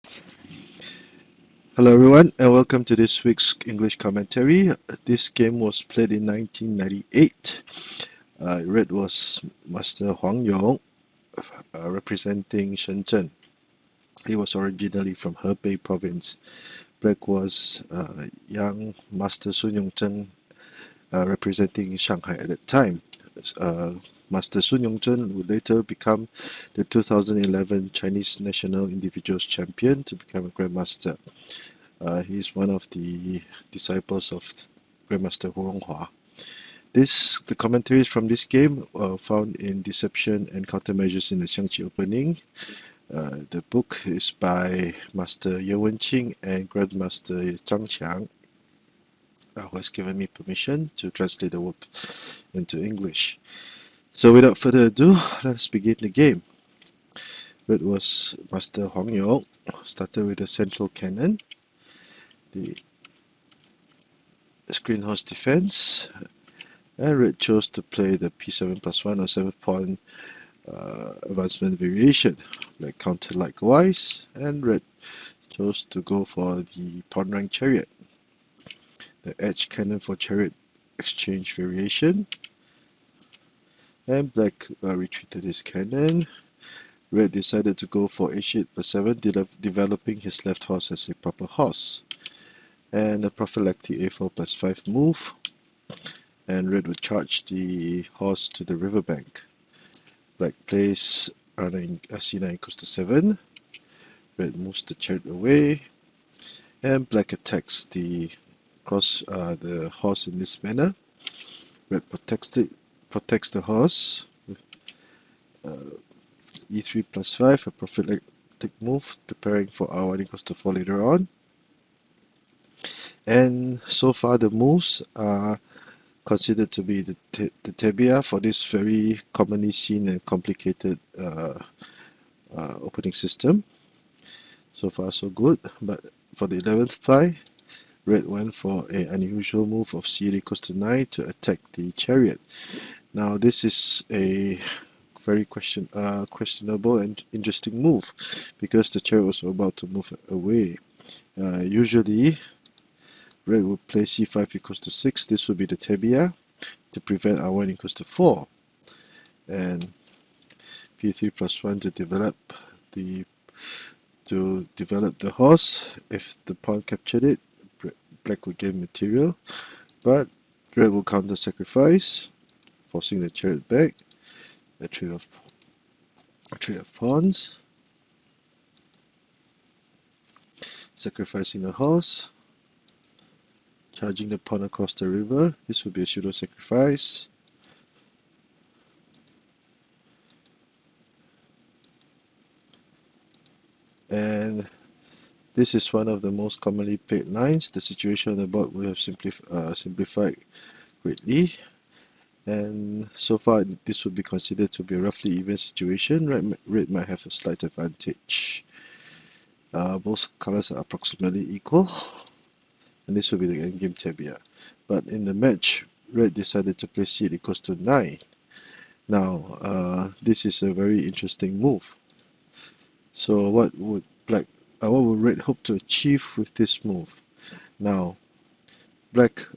Hello everyone and welcome to this week's English commentary. This game was played in 1998. Red was Master Huang Yong, representing Shenzhen. He was originally from Hebei province. Black was young Master Sun勇征, representing Shanghai at that time. Master Sun Yong Zheng would later become the 2011 Chinese National Individuals Champion to become a Grandmaster. He is one of the disciples of Grandmaster Huang Hua. The commentaries from this game are found in Deception and Countermeasures in the Xiangqi opening. The book is by Master Wenqing and Grandmaster Zhang, who has given me permission to translate the work into English. So without further ado, let's begin the game. Red was Master Huang Yong, started with the central cannon, the screen horse defense, and Red chose to play the p7 plus 1 or 7-pawn advancement variation. Black countered likewise, and Red chose to go for the pawn rank Chariot. The edge cannon for Chariot exchange variation, and Black retreated his cannon. Red decided to go for h8 plus 7, developing his left horse as a proper horse, and a prophylactic a4 plus 5 move, and Red would charge the horse to the riverbank. Black plays c9 equals to 7. Red moves the chariot away, and Black attacks the horse in this manner. Red protects the horse with e3 plus 5, a prophylactic move, preparing for r1 equals to 4 later on. And so far the moves are considered to be the tabia for this very commonly seen and complicated opening system. So far so good, but for the 11th try, Red went for an unusual move of c8 equals to 9 to attack the chariot. Now this is a very questionable and interesting move, because the chariot was about to move away. Usually Red would play c5 equals to 6. This would be the tabia to prevent r1 equals to 4, and p3 plus 1 to develop the horse. If the pawn captured it, Black would gain material, but Red will counter sacrifice, forcing the chariot back. A trade of pawns, sacrificing a horse, charging the pawn across the river. This would be a pseudo sacrifice. And this is one of the most commonly played lines. The situation on the board will have simplified greatly. And so far, this would be considered to be a roughly even situation. Red might have a slight advantage. Both colors are approximately equal, and this will be the endgame tabia. But in the match, Red decided to play c8 equals to 9. Now, this is a very interesting move. So what would Red hope to achieve with this move? Now, Black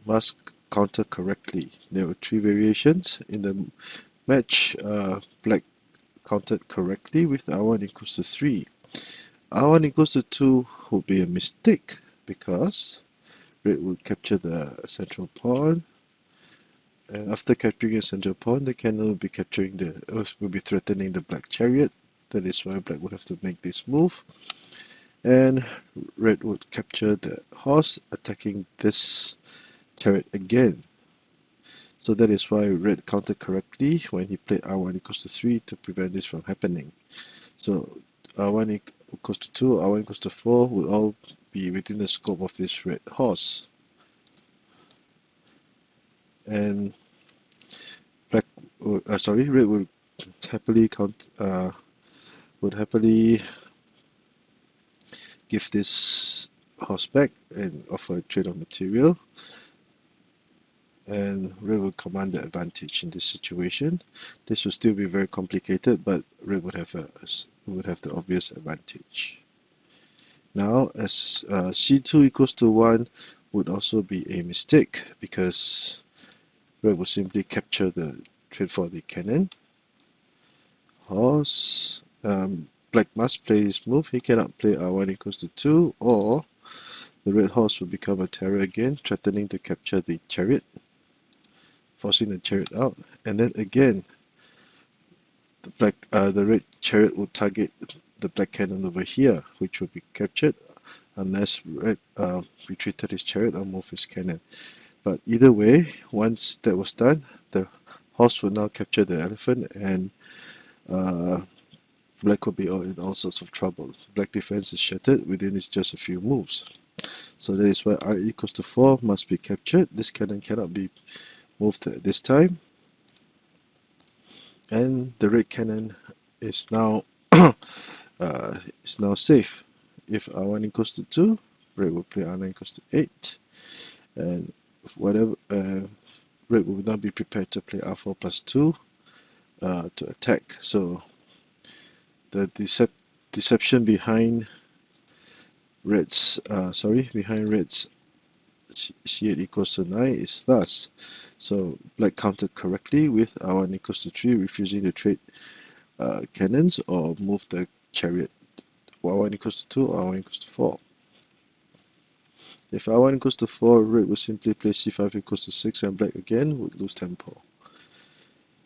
must counter correctly. There were 3 variations in the match. Black countered correctly with r1 equals to 3. r1 equals to 2 would be a mistake, because Red would capture the central pawn, and after capturing a central pawn, the cannon will be threatening the Black chariot. That is why Black would have to make this move, and Red would capture the horse, attacking this chariot again. So that is why Red countered correctly when he played r1 equals to 3 to prevent this from happening. So r1 equals to 2, r1 equals to 4 will all be within the scope of this red horse. And Red would happily give this horse back and offer a trade of material. and red would command the advantage in this situation. This would still be very complicated, but red would have the obvious advantage. Now, as c2 equals to 1 would also be a mistake, because red would simply capture the trade for the cannon. Horse. Black must play this move. He cannot play r1 equals to 2, or the red horse will become a terror again, threatening to capture the chariot, forcing the chariot out. And then again, the red chariot will target the black cannon over here, which will be captured unless red retreated his chariot or moved his cannon. But either way, once that was done, the horse will now capture the elephant, and black will be in all sorts of trouble. Black defense is shattered within just a few moves. So that is why r equals to 4 must be captured. This cannon cannot be moved at this time. And the red cannon is now safe. If r1 equals to 2, red will play r9 equals to 8. And whatever red will now be prepared to play r4 plus 2 to attack. So the deception behind red's c8 equals to 9 is thus. So black countered correctly with r1 equals to 3, refusing to trade cannons or move the chariot. r1 equals to 2, r1 equals to 4. If r1 equals to 4, red would simply play c5 equals to 6, and black again would lose tempo.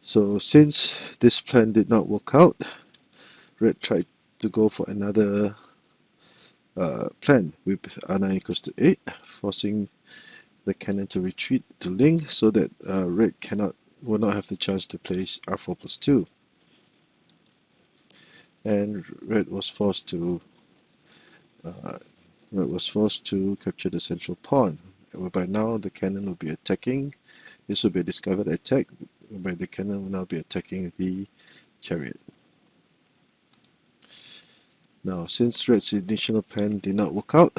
So since this plan did not work out, red tried to go for another plan with r9 equals to 8, forcing the cannon to retreat to link so that red will not have the chance to place r4 plus 2. And red was forced to capture the central pawn, whereby now the cannon will be attacking. This will be a discovered attack, whereby the cannon will now be attacking the chariot. Now, since red's initial plan did not work out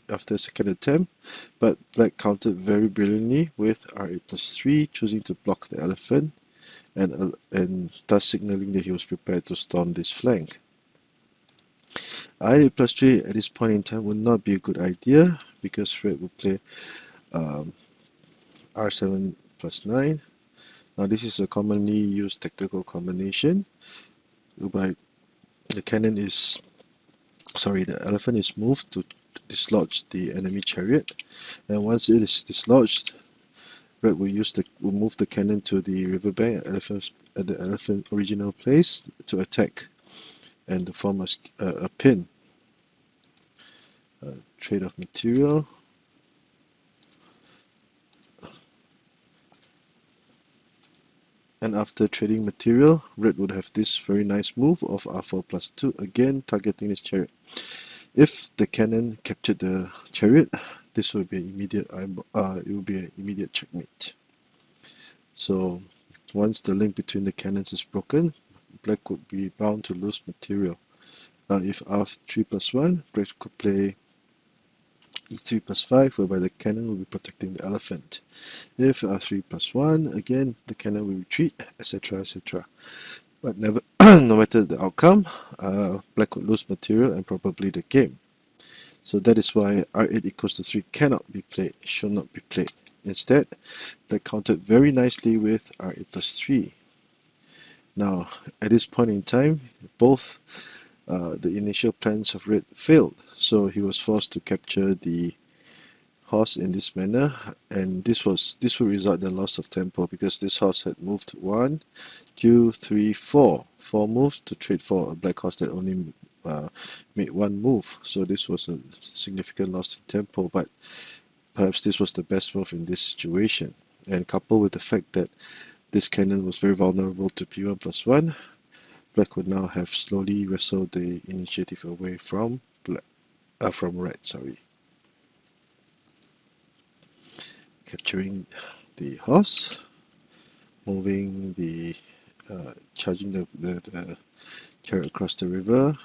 after a second attempt, but black countered very brilliantly with r8 plus 3, choosing to block the elephant, and thus signaling that he was prepared to storm this flank. r8 plus 3 at this point in time would not be a good idea, because red would play r7 plus 9. Now this is a commonly used tactical combination, whereby the elephant is moved to dislodge the enemy chariot, and once it is dislodged, red will move the cannon to the riverbank at the elephant original place to attack and to form a pin. Trade of material. And after trading material, red would have this very nice move of r4 plus 2, again targeting his chariot. If the cannon captured the chariot, this would be an immediate checkmate. So once the link between the cannons is broken, black would be bound to lose material. Now if r3 plus 1, black could play e3 plus 5, whereby the cannon will be protecting the elephant. If r3 plus 1, again the cannon will retreat, etc, etc. But no matter the outcome, black would lose material and probably the game. So that is why r8 equals to 3 cannot be played, should not be played. Instead, black countered very nicely with r8 plus 3. Now, at this point in time, both the initial plans of red failed, so he was forced to capture the horse in this manner, and this will result in a loss of tempo, because this horse had moved 1, 2, 3, 4 moves to trade for a black horse that only made 1 move. So this was a significant loss in tempo, but perhaps this was the best move in this situation. And coupled with the fact that this cannon was very vulnerable to p1 plus 1, black would now have slowly wrestled the initiative away from red. Capturing the horse, moving the charging the chariot across the river,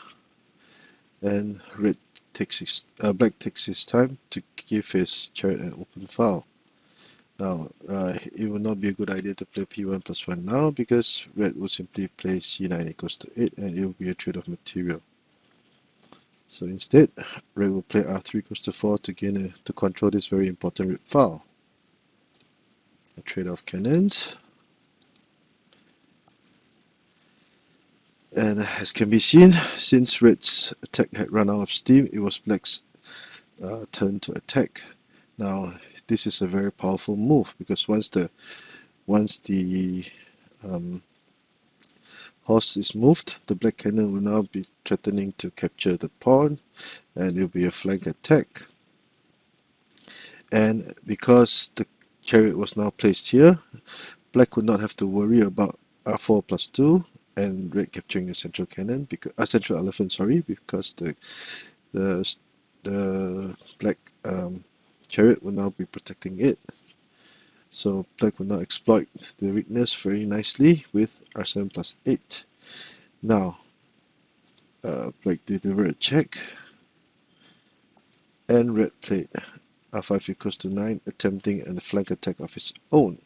and black takes his time to give his chariot an open file. Now, it would not be a good idea to play p1 plus 1 now, because red will simply play c9 equals to 8, and it will be a trade of material. So instead, red will play r3 equals to 4 to control this very important red file. A trade of cannons. And as can be seen, since red's attack had run out of steam, it was black's turn to attack. Now, this is a very powerful move, because once the horse is moved, the black cannon will now be threatening to capture the pawn, and it will be a flank attack. And because the chariot was now placed here, black would not have to worry about r4 plus 2 and red capturing the central cannon, because central elephant, sorry, because the black chariot will now be protecting it. So black will now exploit the weakness very nicely with r7 plus 8. Now, black delivered a check, and red played r5 equals to 9, attempting a flank attack of his own.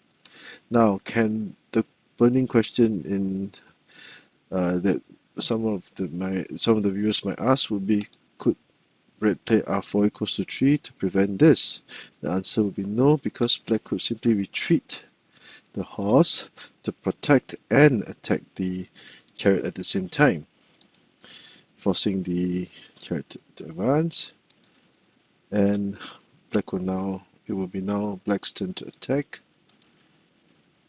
Now, can the burning question in that some of the viewers might ask would be, could red play r4 equals to 3 to prevent this? The answer would be no, because black could simply retreat the horse to protect and attack the chariot at the same time, forcing the chariot to advance. And black it will be now black's turn to attack.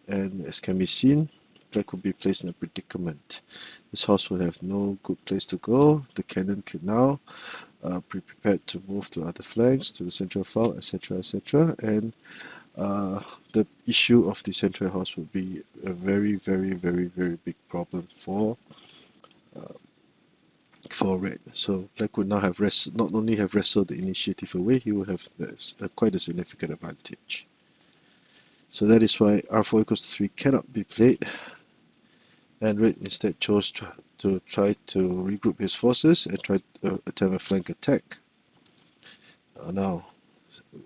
And as can be seen, black will be placed in a predicament. This horse will have no good place to go. The cannon can now be prepared to move to other flanks, to the central file, etc., etc. And the issue of the central horse will be a very, very, very, very big problem for red. So black would now have not only have wrestled the initiative away, he will have quite a significant advantage. So that is why r4 equals to 3 cannot be played, and red instead chose to try to regroup his forces and try to attempt a flank attack. Now,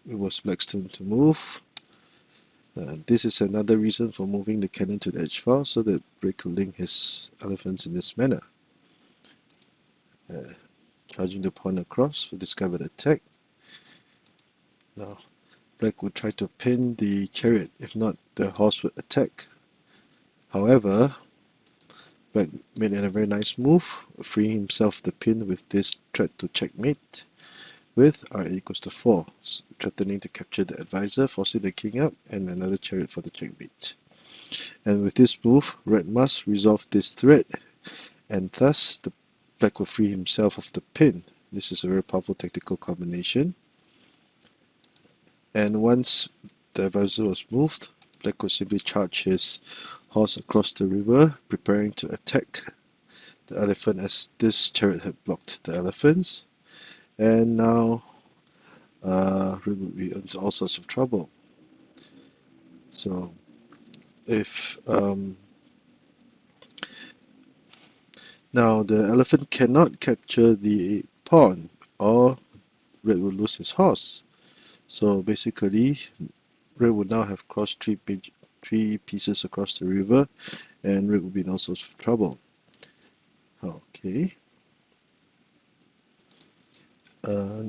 it was black's turn to move. This is another reason for moving the cannon to the edge file, so that black could link his elephants in this manner. Charging the pawn across for discovered attack. Now, black would try to pin the chariot, if not, the horse would attack. However, black made a very nice move, freeing himself the pin with this threat to checkmate with r8 equals to 4, threatening to capture the advisor, forcing the king up, and another chariot for the checkmate. And with this move, red must resolve this threat, and thus the black will free himself of the pin. This is a very powerful tactical combination. And once the advisor was moved, black could simply charge his horse across the river, preparing to attack the elephant, as this chariot had blocked the elephants. And now red would be in all sorts of trouble. So if now the elephant cannot capture the pawn, or red will lose his horse. So basically, red would now have crossed three pieces across the river, and red would be in all sorts of trouble. Okay.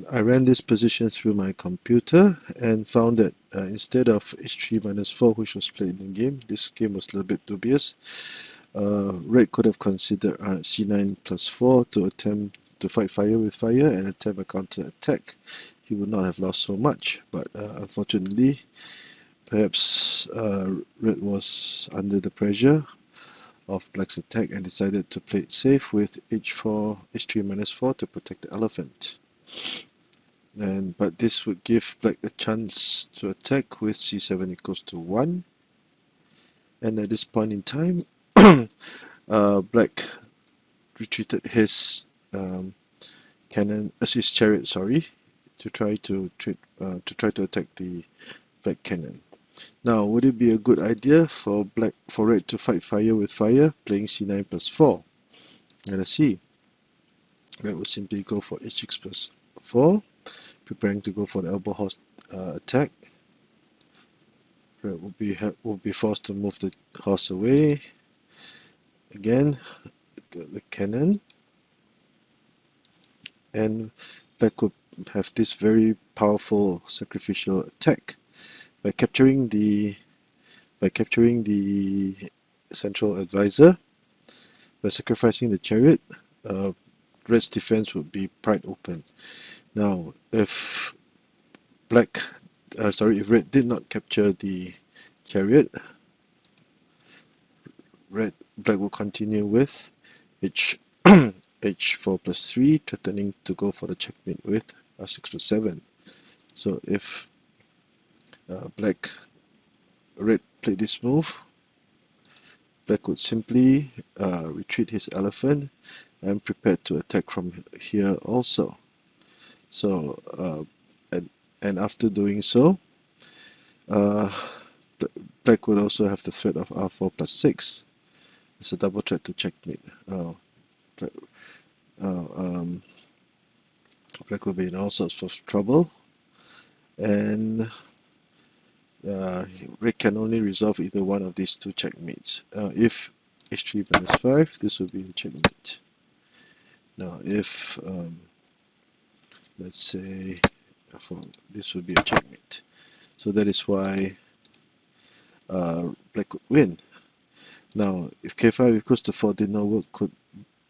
I ran this position through my computer and found that instead of h3 minus 4, which was played in the game, this game was a little bit dubious. Red could have considered c9 plus 4 to attempt to fight fire with fire and attempt a counter-attack. He would not have lost so much, but unfortunately, perhaps red was under the pressure of black's attack and decided to play it safe with h3 minus 4 to protect the elephant. But this would give black a chance to attack with c7 equals to 1. And at this point in time, black retreated his his chariot, to try to attack the black cannon. Now, would it be a good idea for red to fight fire with fire, playing c9 plus 4? Let us see. Red would simply go for h6 plus 4, preparing to go for the elbow horse attack. Red will be forced to move the horse away. Again, the cannon, and black would have this very powerful sacrificial attack by capturing the central advisor. By sacrificing the chariot, red's defense would be pried open. Now, if if red did not capture the chariot, black will continue with h4 plus 3, threatening to go for the checkmate with r6 plus 7. So if red played this move, black would simply retreat his elephant and prepare to attack from here also. So and after doing so, black would also have the threat of r4 plus 6. It's a double threat to checkmate. Black will be in all sorts of trouble, and red can only resolve either one of these two checkmates. If h3 minus 5, this will be a checkmate. Now if let's say this would be a checkmate. So that is why black could win. Now if k5 equals to 4 did not work,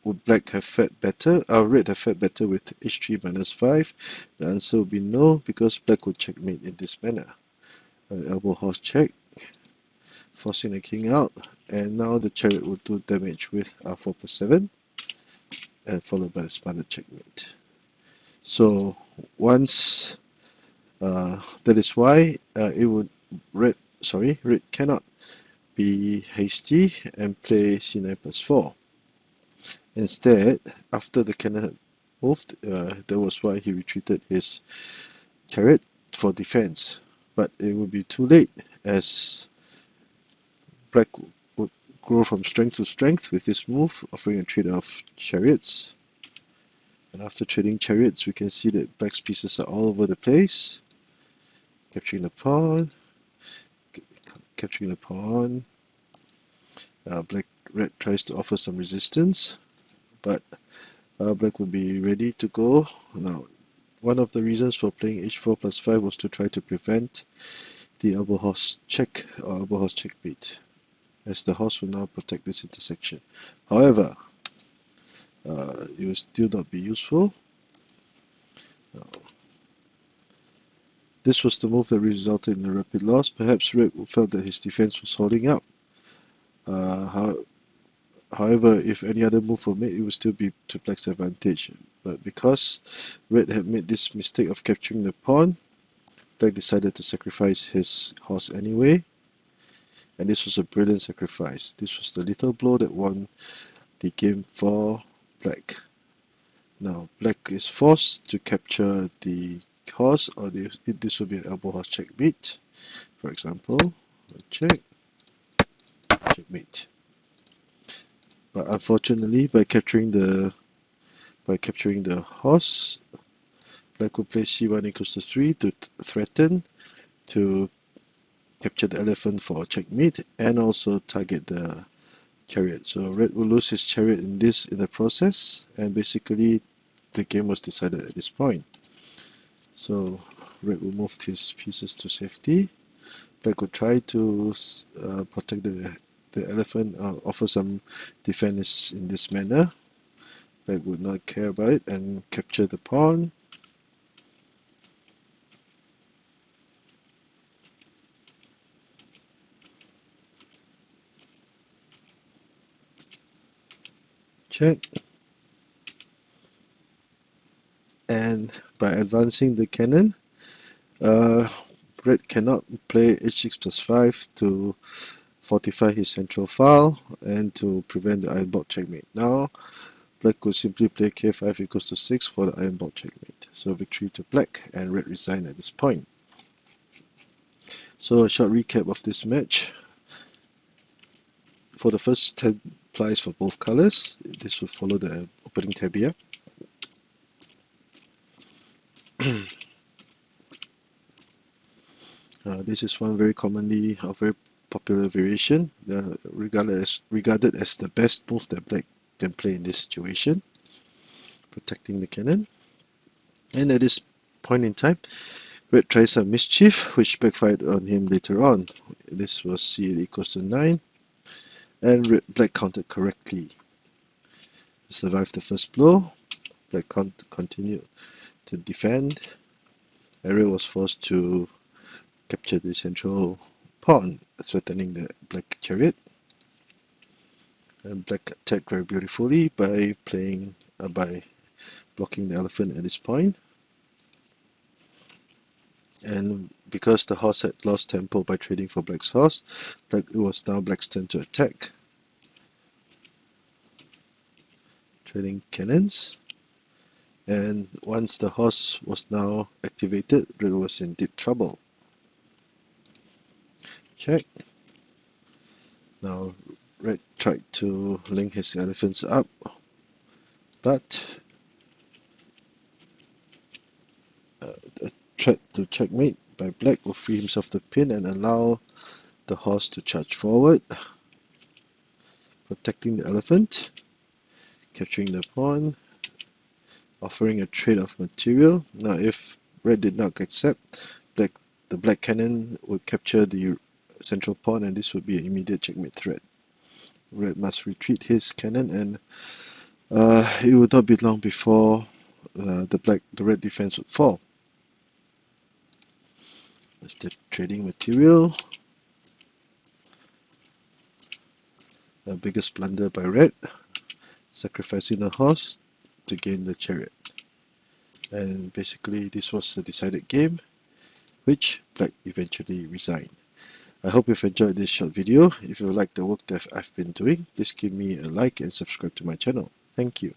would black have fared better? Red have fared better with h3 minus 5? The answer would be no, because black would checkmate in this manner. Elbow horse check, forcing the king out, and now the chariot will do damage with r4 plus 7, and followed by a smarter checkmate. So once that is why red cannot be hasty and play c9 plus 4. Instead, after the cannon had moved, that was why he retreated his chariot for defense. But it would be too late, as black would grow from strength to strength with this move, offering a trade of chariots. And after trading chariots, we can see that black's pieces are all over the place. Capturing the pawn, red tries to offer some resistance, but black will be ready to go. Now, one of the reasons for playing h4 plus 5 was to try to prevent the elbow horse check or elbow horse checkmate, as the horse will now protect this intersection. However, it will still not be useful. This was the move that resulted in a rapid loss. Perhaps red felt that his defense was holding up. However, if any other move were made, it would still be to black's advantage. But because red had made this mistake of capturing the pawn, black decided to sacrifice his horse anyway. And this was a brilliant sacrifice. This was the little blow that won the game for black. Now, black is forced to capture the horse, or this will be an elbow horse checkmate. For example, checkmate. But unfortunately, by capturing the horse, black will play c1 equals to 3 to threaten to capture the elephant for checkmate and also target the chariot. So red will lose his chariot in the process, and basically the game was decided at this point. So red will move his pieces to safety. Black will try to protect the elephant, offer some defense in this manner. Black would not care about it and capture the pawn. Check. And by advancing the cannon, red cannot play h6 plus 5 to fortify his central file and to prevent the iron board checkmate. Now, black could simply play k5 equals to 6 for the iron board checkmate. So victory to black, and red resigned at this point. So a short recap of this match. For the first 10 plies for both colors, this will follow the opening tabia. This is one very commonly or very popular variation, regarded as the best move that black can play in this situation, protecting the cannon. And at this point in time, red tries some mischief, which backfired on him later on. This was c equals to 9, and black countered correctly. Survived the first blow. Black continued to defend. Red was forced to capture the central pawn, threatening the black chariot. And black attacked very beautifully by blocking the elephant at this point. And because the horse had lost tempo by trading for black's horse, it was now black's turn to attack. Trading cannons. And once the horse was now activated, red was in deep trouble. Check. Now red tried to link his elephants up, but a threat to checkmate by black will free himself the pin and allow the horse to charge forward, protecting the elephant, capturing the pawn, offering a trade of material. Now if red did not accept, the black cannon would capture the central pawn, and this would be an immediate checkmate threat. Red must retreat his cannon, and it would not be long before the red defense would fall. That's the trading material. The biggest blunder by red, sacrificing the horse to gain the chariot. And basically this was a decided game, which black eventually resigned. I hope you've enjoyed this short video. If you like the work that I've been doing, please give me a like and subscribe to my channel. Thank you.